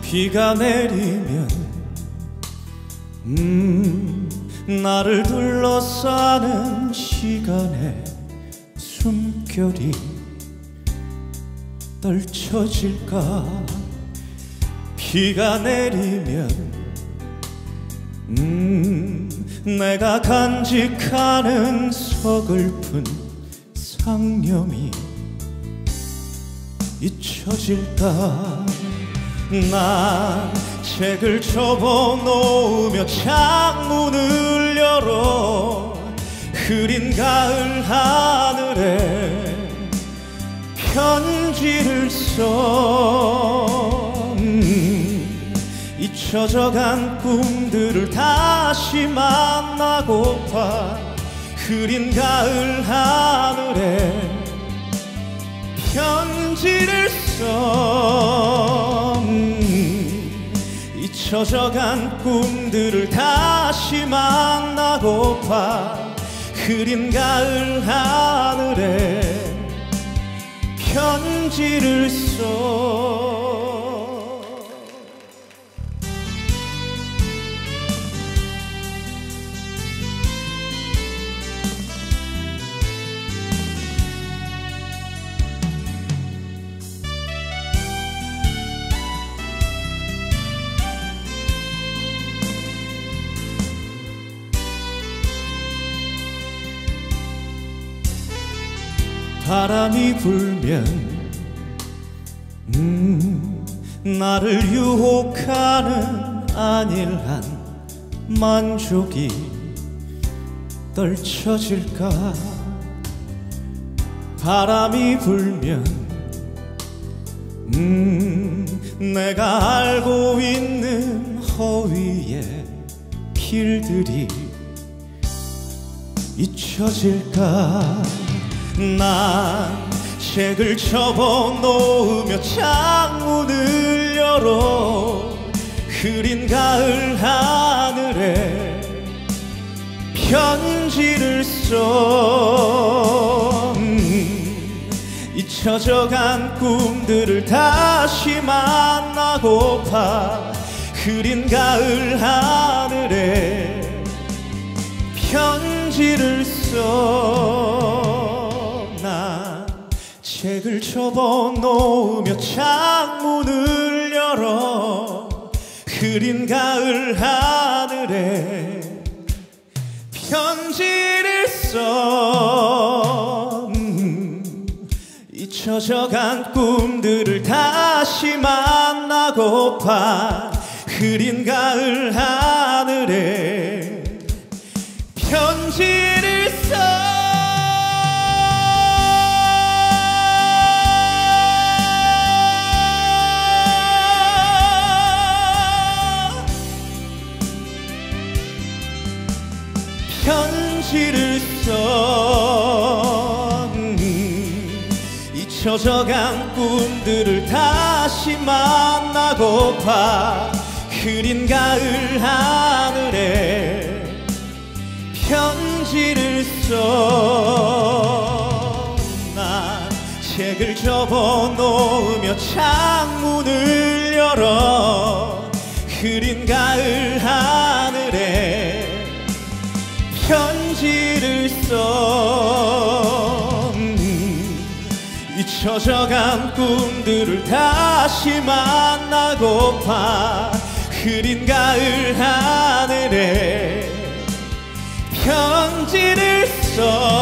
비가 내리면 나를 둘러싸는 시간에 숨결이 떨쳐질까. 비가 내리면 내가 간직하는 서글픈 상념이 잊혀질까. 난 책을 접어놓으며 창문을 열어 흐린 가을 하늘에 편지를 써. 잊혀져간 꿈들을 다시 만나고파 흐린 가을 하늘에 편지를 써. 잊혀져간 꿈들을 다시 만나고파 흐린 가을 하늘에 편지를 써. 바람이 불면 나를 유혹하는 안일한 만족이 떨쳐질까. 바람이 불면 내가 알고 있는 허위의 길들이 잊혀질까. 난 책을 접어놓으며 창문을 열어 흐린 가을 하늘에 편지를 써. 잊혀져간 꿈들을 다시 만나고파 흐린 가을 하늘에 편지를 써. 책을 접어놓으며 창문을 열어 흐린 가을 하늘에 편지를 써. 잊혀져간 꿈들을 다시 만나고파 흐린 가을 하늘에 편지를 써. 편지를 써. 잊혀져간 꿈들을 다시 만나고파 흐린 가을 하늘에 편지를 써. 난 책을 접어놓으며 창문을 열어 흐린 가을 하늘에 편지를 써. 잊혀져간 꿈들을 다시 만나고파 흐린 가을 하늘에 편지를 써.